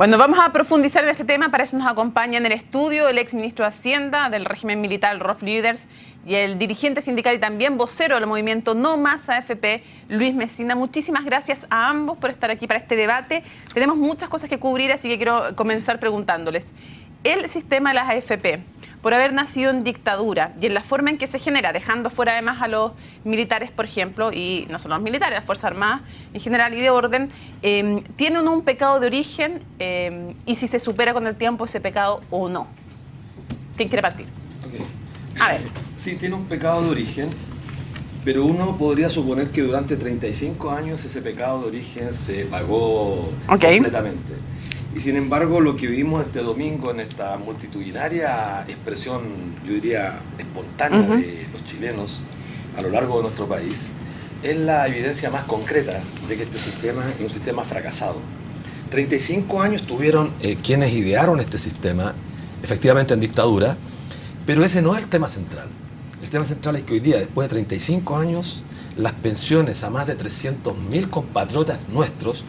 Bueno, vamos a profundizar en este tema. Para eso nos acompaña en el estudio el exministro de Hacienda del régimen militar, Rolf Lüders, y el dirigente sindical y también vocero del movimiento No Más AFP, Luis Mesina. Muchísimas gracias a ambos por estar aquí para este debate. Tenemos muchas cosas que cubrir, así que quiero comenzar preguntándoles. El sistema de las AFP, por haber nacido en dictadura y en la forma en que se genera, dejando fuera además a los militares, por ejemplo, y no solo los militares, las Fuerzas Armadas en general y de orden, ¿tienen un pecado de origen y si se supera con el tiempo ese pecado o no? ¿Quién quiere partir? Okay. A ver. Sí, tiene un pecado de origen, pero uno podría suponer que durante 35 años ese pecado de origen se pagó completamente. Y sin embargo, lo que vimos este domingo en esta multitudinaria expresión, yo diría, espontánea de los chilenos a lo largo de nuestro país, es la evidencia más concreta de que este sistema es un sistema fracasado. 35 años tuvieron quienes idearon este sistema, efectivamente en dictadura, pero ese no es el tema central. El tema central es que hoy día, después de 35 años, las pensiones a más de 300.000 compatriotas nuestros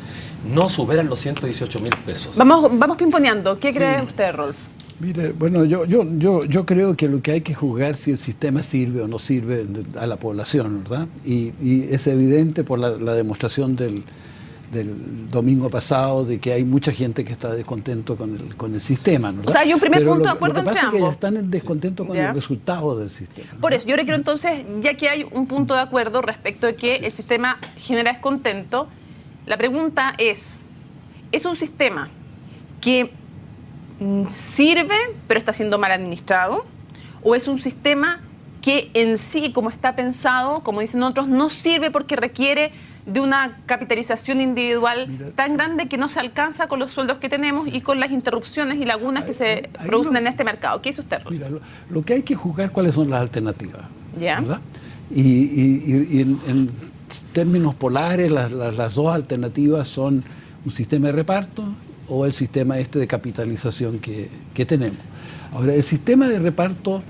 no superan los 118.000 pesos. Vamos pimponeando. ¿Qué cree usted, Rolf? Mire, bueno, yo creo que lo que hay que juzgar si el sistema sirve o no sirve a la población, ¿verdad? Y es evidente por la demostración del domingo pasado de que hay mucha gente que está descontento con el sistema, ¿verdad? O sea, hay un primer punto de acuerdo entre ambos. Lo que pasa es que ellos están en descontento con el resultado del sistema, ¿no? Por eso, yo creo entonces, ya que hay un punto de acuerdo respecto de que el sistema genera descontento, la pregunta es un sistema que sirve pero está siendo mal administrado? ¿O es un sistema que en sí, como está pensado, como dicen otros, no sirve porque requiere de una capitalización individual tan grande que no se alcanza con los sueldos que tenemos y con las interrupciones y lagunas que se producen en este mercado? ¿Qué dice usted, Rolf? Mira, lo que hay que juzgar cuáles son las alternativas, ¿ya? ¿verdad? Y en términos polares, las dos alternativas son un sistema de reparto o el sistema de capitalización que tenemos. Ahora, el sistema de reparto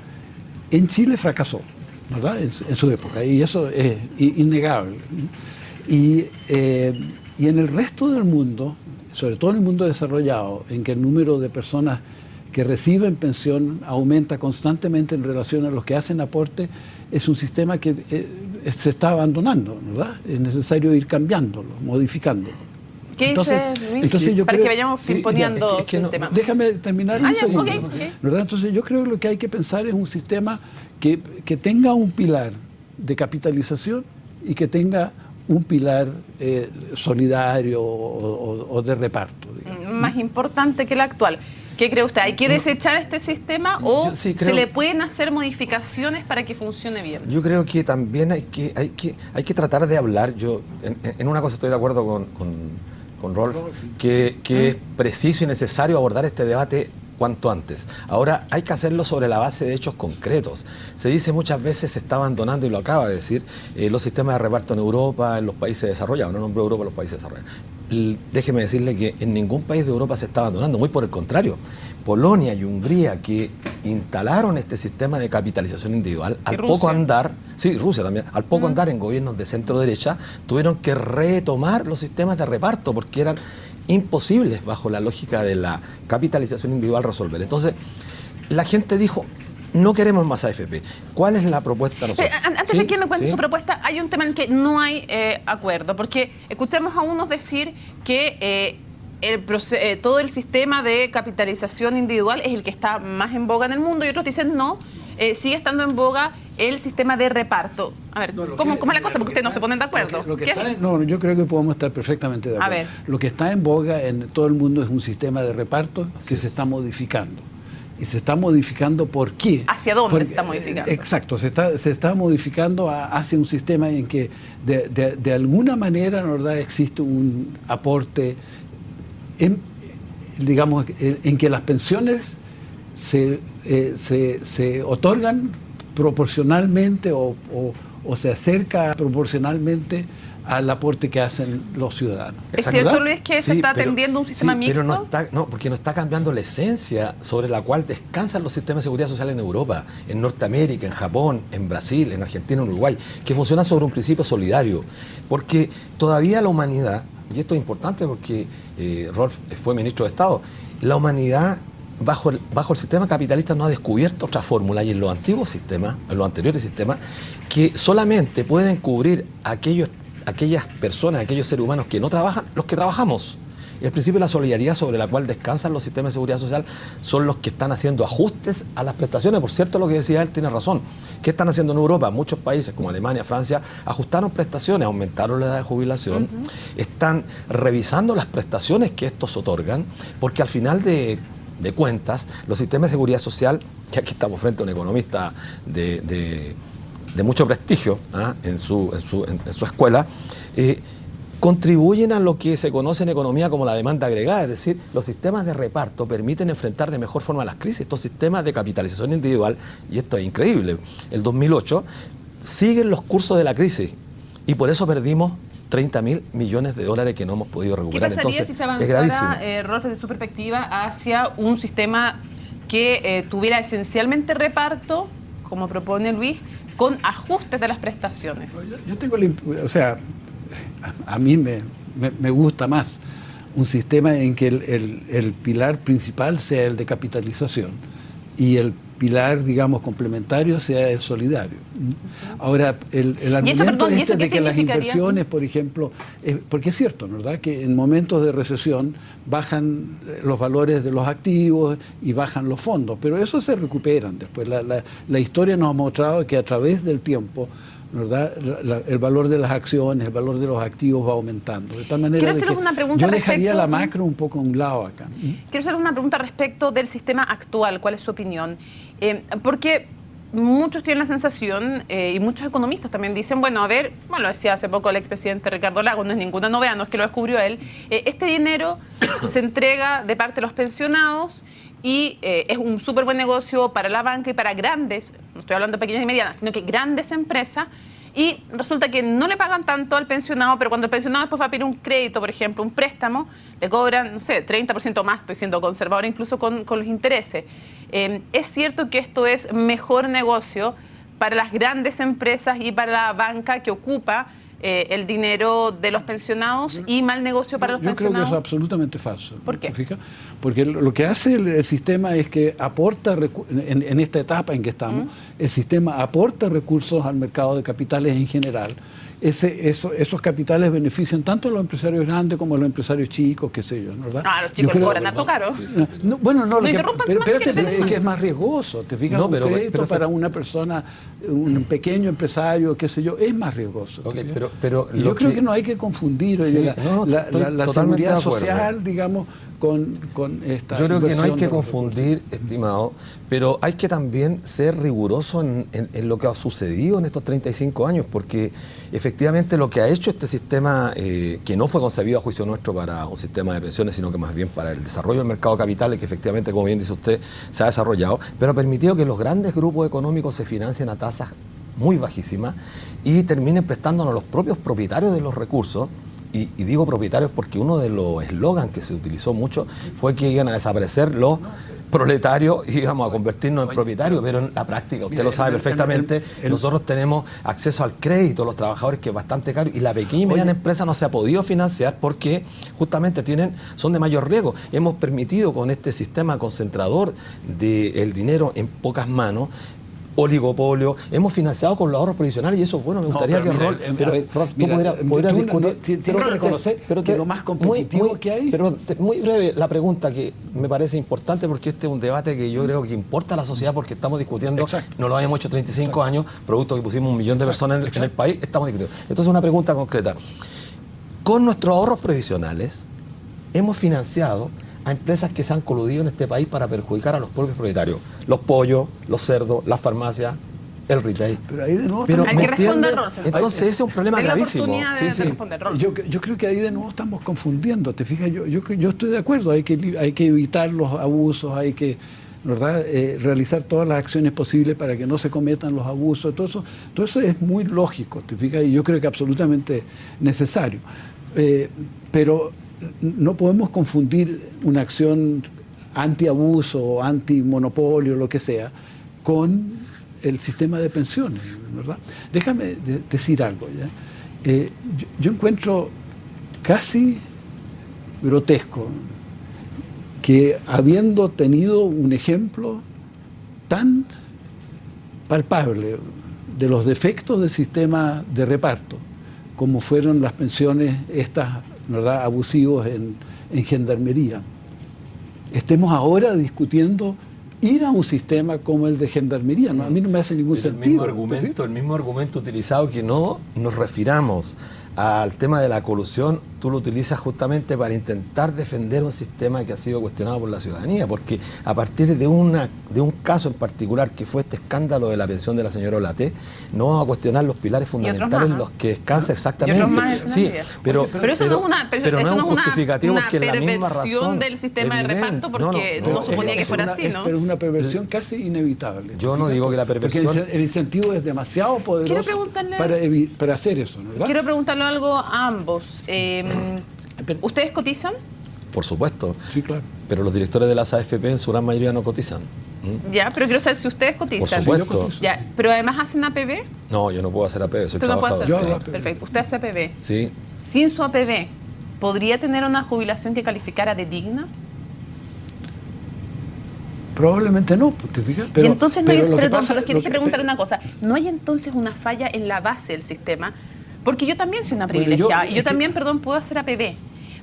en Chile fracasó, ¿verdad? En su época, y eso es innegable. Y en el resto del mundo, sobre todo en el mundo desarrollado, en que el número de personas que reciben pensión aumenta constantemente en relación a los que hacen aporte, es un sistema que se está abandonando, ¿verdad? Es necesario ir cambiándolo, modificándolo. ¿Qué dice Luis? Yo para creo, que vayamos imponiendo el tema. Déjame terminar un segundo, okay. ¿verdad? Entonces yo creo que lo que hay que pensar es un sistema que tenga un pilar de capitalización y que tenga un pilar solidario o de reparto, digamos. Más importante que el actual. ¿Qué cree usted? ¿Hay que desechar este sistema o se le pueden hacer modificaciones para que funcione bien? Yo creo que también hay que tratar de hablar. Yo en una cosa estoy de acuerdo con Rolf, que es preciso y necesario abordar este debate cuanto antes. Ahora hay que hacerlo sobre la base de hechos concretos. Se dice muchas veces, se está abandonando, y lo acaba de decir, los sistemas de reparto en Europa, en los países desarrollados. No nombro Europa, los países desarrollados. Déjeme decirle que en ningún país de Europa se está abandonando, muy por el contrario. Polonia y Hungría, que instalaron este sistema de capitalización individual, al poco andar, sí, Rusia también, al poco andar en gobiernos de centro derecha, tuvieron que retomar los sistemas de reparto porque eran imposibles bajo la lógica de la capitalización individual resolver. Entonces, la gente dijo, no queremos más AFP. ¿Cuál es la propuesta? Antes de que me cuente su propuesta, hay un tema en que no hay acuerdo, porque escuchamos a unos decir que todo el sistema de capitalización individual es el que está más en boga en el mundo, y otros dicen no, sigue estando en boga el sistema de reparto. A ver, ¿cómo es la cosa? Porque ustedes no se ponen de acuerdo. Yo creo que podemos estar perfectamente de acuerdo. A ver. Lo que está en boga en todo el mundo es un sistema de reparto que se está modificando. Y se está modificando ¿por qué? ¿Hacia dónde se está modificando? Exacto, se está modificando hacia un sistema en que de alguna manera, ¿verdad?, existe un aporte, digamos, en que las pensiones se otorgan proporcionalmente o se acerca proporcionalmente al aporte que hacen los ciudadanos. ¿Es cierto, Luis, que se está atendiendo un sistema mixto? Pero porque no está cambiando la esencia sobre la cual descansan los sistemas de seguridad social en Europa, en Norteamérica, en Japón, en Brasil, en Argentina, en Uruguay, que funcionan sobre un principio solidario. Porque todavía la humanidad y esto es importante porque Rolf fue ministro de Estado, la humanidad bajo el sistema capitalista no ha descubierto otra fórmula, y en los antiguos sistemas, en los anteriores sistemas, que solamente pueden cubrir aquellas personas, aquellos seres humanos que no trabajan, los que trabajamos. El principio de la solidaridad sobre la cual descansan los sistemas de seguridad social son los que están haciendo ajustes a las prestaciones. Por cierto, lo que decía él tiene razón. ¿Qué están haciendo en Europa? Muchos países como Alemania, Francia, ajustaron prestaciones, aumentaron la edad de jubilación, están revisando las prestaciones que estos otorgan, porque al final de cuentas, los sistemas de seguridad social, que aquí estamos frente a un economista de mucho prestigio en su escuela, contribuyen a lo que se conoce en economía como la demanda agregada, es decir, los sistemas de reparto permiten enfrentar de mejor forma las crisis. Estos sistemas de capitalización individual, y esto es increíble, el 2008, siguen los cursos de la crisis, y por eso perdimos 30.000 millones de dólares que no hemos podido recuperar. ¿Qué pasaría si se avanzara, Rolf, desde su perspectiva, hacia un sistema que tuviera esencialmente reparto, como propone Luis, con ajustes de las prestaciones? Yo tengo a mí me gusta más un sistema en que el pilar principal sea el de capitalización y el pilar, digamos, complementario sea el solidario. Ahora, el argumento de que las inversiones, por ejemplo, porque es cierto, ¿verdad?, que en momentos de recesión bajan los valores de los activos y bajan los fondos, pero eso se recuperan después. La historia nos ha mostrado que a través del tiempo, ¿verdad?, el valor de las acciones, el valor de los activos va aumentando. De tal manera que yo dejaría la macro un poco a un lado acá. Quiero hacerles una pregunta respecto del sistema actual. ¿Cuál es su opinión? Porque muchos tienen la sensación, y muchos economistas también dicen, bueno, lo decía hace poco el expresidente Ricardo Lagos, no es ninguna novedad, no es que lo descubrió él, este dinero se entrega de parte de los pensionados y es un súper buen negocio para la banca y para grandes, no estoy hablando de pequeñas y medianas, sino que grandes empresas, y resulta que no le pagan tanto al pensionado, pero cuando el pensionado después va a pedir un crédito, por ejemplo, un préstamo, le cobran, no sé, 30% más, estoy siendo conservadora incluso con los intereses. ¿Es cierto que esto es mejor negocio para las grandes empresas y para la banca que ocupa el dinero de los pensionados y mal negocio para los pensionados? Yo creo que eso es absolutamente falso. ¿Por qué? Porque lo que hace el sistema es que aporta, en esta etapa en que estamos, el sistema aporta recursos al mercado de capitales en general. Esos capitales benefician tanto a los empresarios grandes como a los empresarios chicos, qué sé yo, ¿verdad? Los chicos cobran harto caro. Es que es más riesgoso. Te fijas, un crédito para una persona, un pequeño empresario, qué sé yo, es más riesgoso. Yo creo que no hay que confundir la seguridad social, digamos, con esta. Yo creo que no hay que confundir, estimado, pero hay que también ser riguroso en lo que ha sucedido en estos 35 años, porque efectivamente lo que ha hecho este sistema, que no fue concebido a juicio nuestro para un sistema de pensiones, sino que más bien para el desarrollo del mercado de capitales, que efectivamente, como bien dice usted, se ha desarrollado, pero ha permitido que los grandes grupos económicos se financien a tasas muy bajísimas y terminen prestándonos a los propios propietarios de los recursos. Y digo propietarios porque uno de los eslogans que se utilizó mucho fue que iban a desaparecer los proletarios y íbamos a convertirnos en propietarios, pero en la práctica, usted lo sabe perfectamente, nosotros tenemos acceso al crédito, los trabajadores, que es bastante caro, y la pequeña y mediana empresa no se ha podido financiar porque justamente son de mayor riesgo. Hemos permitido con este sistema concentrador del dinero en pocas manos, oligopolio, hemos financiado con los ahorros previsionales, y eso es bueno. Me gustaría que Rolf, tú podrías discutir. Tienes que reconocer que lo más competitivo que hay. Pero muy breve la pregunta, que me parece importante, porque este es un debate que yo creo que importa a la sociedad, porque estamos discutiendo, no lo habíamos hecho 35 años, producto que pusimos 1 millón de personas en el país, estamos discutiendo. Entonces, una pregunta concreta. Con nuestros ahorros previsionales hemos financiado a empresas que se han coludido en este país para perjudicar a los propios propietarios. Los pollos, los cerdos, las farmacias, el retail. Pero ahí de nuevo hay que responder, Rolf. Entonces ese es un problema gravísimo. Yo creo que ahí de nuevo estamos confundiendo. Te fijas, yo estoy de acuerdo. Hay que evitar los abusos, hay que, ¿verdad?, realizar todas las acciones posibles para que no se cometan los abusos. Todo eso es muy lógico. Te fijas, y yo creo que absolutamente necesario. Pero no podemos confundir una acción anti-abuso, anti-monopolio, lo que sea, con el sistema de pensiones, ¿verdad? Déjame decir algo, ¿ya? Yo encuentro casi grotesco que, habiendo tenido un ejemplo tan palpable de los defectos del sistema de reparto, como fueron las pensiones estas, ¿verdad?, abusivos en gendarmería, estemos ahora discutiendo ir a un sistema como el de gendarmería. ¿No? A mí no me hace ningún sentido. El mismo argumento utilizado, que no nos refiramos al tema de la colusión, tú lo utilizas justamente para intentar defender un sistema que ha sido cuestionado por la ciudadanía, porque a partir de un caso en particular, que fue este escándalo de la pensión de la señora Olaté, no vamos a cuestionar los pilares fundamentales en los que descansa exactamente. Sí, pero eso no es un justificativo, porque es la misma razón del sistema de reparto, porque no suponía que fuera así, ¿no? Pero es una perversión casi inevitable. Yo no digo que la perversión... Porque el incentivo es demasiado poderoso para hacer eso, ¿verdad? Quiero preguntarle algo a ambos. ¿Ustedes cotizan? Por supuesto. Sí, claro. Pero los directores de las AFP en su gran mayoría no cotizan. Ya, pero quiero saber si ustedes cotizan. Por supuesto. Ya, pero además hacen APB. No, yo no puedo hacer APB, soy ¿Usted no puede trabajador. hacer APB? Perfecto. ¿Usted hace APB? Sí. Sin su APB, ¿podría tener una jubilación que calificara de digna? Probablemente no, ¿te fijas? Pero, y entonces no hay, perdón, quiero preguntar una cosa. ¿No hay entonces una falla en la base del sistema? Porque yo también soy una privilegiada, y yo también, puedo hacer APB.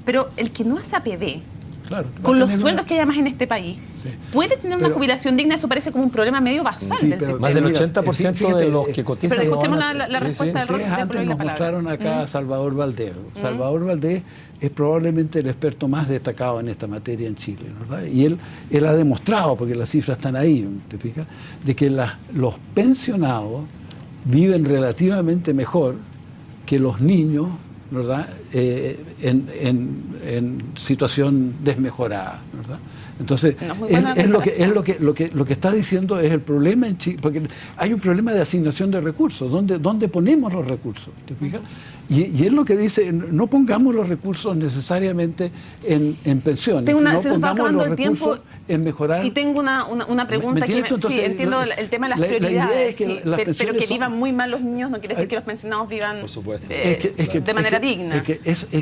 Pero el que no hace APB, claro, con los sueldos que hay además en este país, sí, puede tener una jubilación digna. Eso parece como un problema medio basal del sistema. Más del 80% de los que cotizan... Pero escuchemos la respuesta del Rolf. Antes nos mostraron acá a Salvador Valdés. Salvador Valdés es probablemente el experto más destacado en esta materia en Chile, ¿verdad? Y él ha demostrado, porque las cifras están ahí, ¿te fijas?, de que los pensionados viven relativamente mejor que los niños, ¿verdad?, en situación desmejorada, ¿verdad? Entonces, lo que está diciendo es el problema en Chile, porque hay un problema de asignación de recursos. ¿Dónde ponemos los recursos? ¿Te fijas? Y es lo que dice, no pongamos los recursos necesariamente en pensiones, sino pongamos los recursos en mejorar. Y tengo una pregunta que sí, entiendo el tema de las prioridades, pero que vivan muy mal los niños no quiere decir que los pensionados vivan de manera digna. Es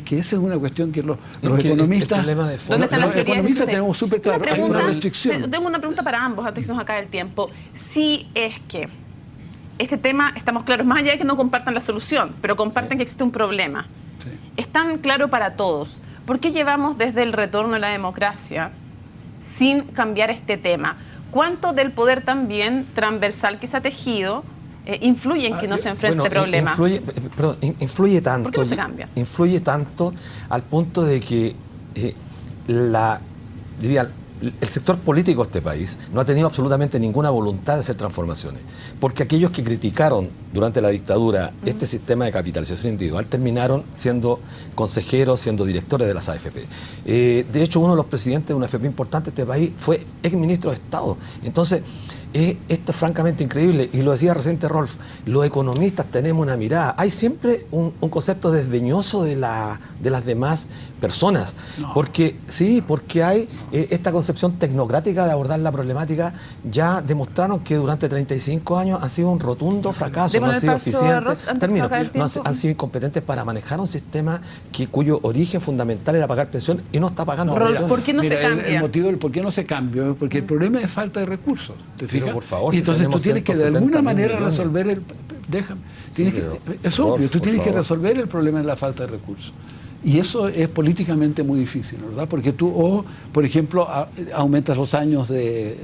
que esa es una cuestión que los economistas... ¿Dónde están las prioridades? Tenemos súper claro, hay una restricción. Tengo una pregunta para ambos antes que se nos acabe el tiempo. Si es que este tema, estamos claros, más allá de que no compartan la solución, pero comparten que existe un problema. Sí. Es tan claro para todos. ¿Por qué llevamos desde el retorno a la democracia sin cambiar este tema? ¿Cuánto del poder también transversal que se ha tejido influye en que no se enfrente este problema? Influye tanto. ¿Por qué no se cambia? Influye tanto al punto de que el sector político de este país no ha tenido absolutamente ninguna voluntad de hacer transformaciones, porque aquellos que criticaron durante la dictadura este sistema de capitalización individual terminaron siendo consejeros, siendo directores de las AFP. De hecho, uno de los presidentes de una AFP importante de este país fue exministro de Estado. Entonces, esto es francamente increíble, y lo decía reciente Rolf, los economistas tenemos una mirada, hay siempre un concepto desdeñoso de las demás personas, porque hay esta concepción tecnocrática de abordar la problemática. Ya demostraron que durante 35 años han sido un rotundo fracaso, no han sido eficientes, han sido incompetentes para manejar un sistema cuyo origen fundamental era pagar pensión y no está pagando pensión. ¿Por qué no se cambia? El motivo del por qué no se cambia es porque el problema es falta de recursos. ¿Te fijas? Pero por favor, y entonces tú tienes que de alguna manera resolver el... es obvio, tú tienes que resolver el problema de la falta de recursos. Y eso es políticamente muy difícil, ¿verdad? Porque tú, por ejemplo, aumentas los años de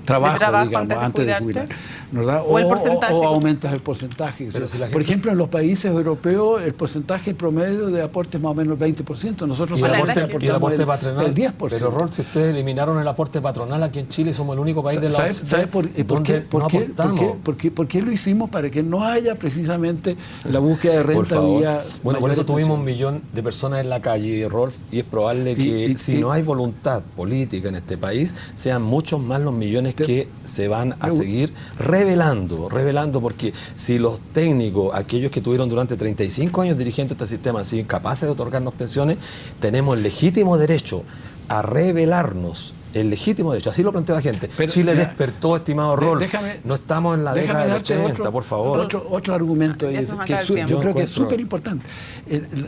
trabajo, digamos, antes de jubilar, ¿verdad? O el porcentaje. O aumentas el porcentaje. Por ejemplo, en los países europeos el porcentaje promedio de aporte es más o menos el 20%. Nosotros el aporte patronal, el 10%. Pero Rolf, si ustedes eliminaron el aporte patronal aquí en Chile, somos el único país de la OCDE. ¿Sabes por qué lo hicimos? Para que no haya precisamente la búsqueda de renta vía... Bueno, por eso tuvimos 1 millón de personas en la calle, Rolf, y es probable que si no hay voluntad política en este país, sean muchos más los millones que se van a seguir revelando, porque si los técnicos, aquellos que tuvieron durante 35 años dirigiendo este sistema, han sido incapaces de otorgarnos pensiones, tenemos legítimo derecho a rebelarnos el legítimo derecho. Así lo planteó la gente. Pero, Chile mira, despertó, estimado Rolf. No estamos en la década de 80, por favor. Otro argumento que yo creo que es súper importante.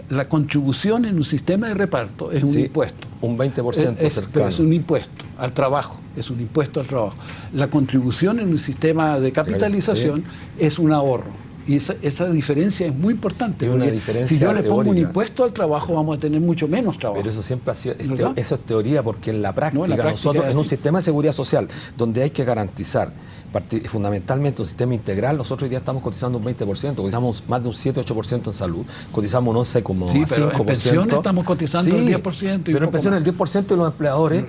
La contribución en un sistema de reparto es un impuesto. Un 20% cercano. Pero es un impuesto al trabajo. Es un impuesto al trabajo. La contribución en un sistema de capitalización es un ahorro. Y esa diferencia es muy importante. Es una diferencia si yo le pongo un teórica. impuesto al trabajo, vamos a tener mucho menos trabajo. Pero eso siempre ha sido, ¿No? eso es teoría, porque en la práctica, nosotros, en un sistema de seguridad social, donde hay que garantizar fundamentalmente un sistema integral, nosotros hoy día estamos cotizando un 20%, cotizamos más de un 7-8% en salud, cotizamos un 11,5%. Sí, pero en pensiones estamos cotizando el 10%. Pero en pensiones el 10% de los empleadores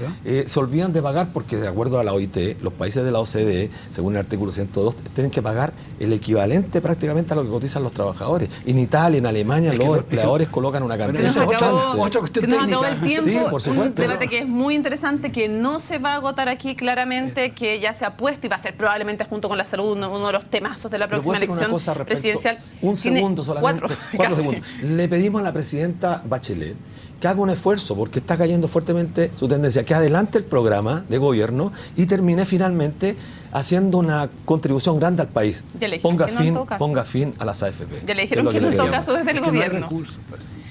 se olvidan de pagar, porque de acuerdo a la OIT, los países de la OCDE, según el artículo 102, tienen que pagar el equivalente prácticamente a lo que cotizan los trabajadores. En Italia, en Alemania, los empleadores colocan una cantidad. Se nos acabó el tiempo. Sí, por supuesto. Un debate que es muy interesante, que no se va a agotar aquí claramente, que ya se ha puesto y va a ser probablemente junto con la salud uno de los temazos de la próxima elección presidencial. Un segundo solamente. 4 segundos. Le pedimos a la presidenta Bachelet que haga un esfuerzo, porque está cayendo fuertemente su tendencia, que adelante el programa de gobierno y termine finalmente haciendo una contribución grande al país. Ponga fin a las AFP. Ya le dijeron que no en todo caso desde el gobierno.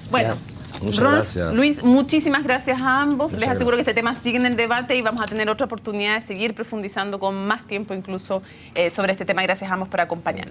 Bueno. Muchas Ron, gracias. Luis, muchísimas gracias a ambos. Muchas Les aseguro gracias. que este tema sigue en el debate y vamos a tener otra oportunidad de seguir profundizando con más tiempo incluso sobre este tema. Gracias a ambos por acompañarnos.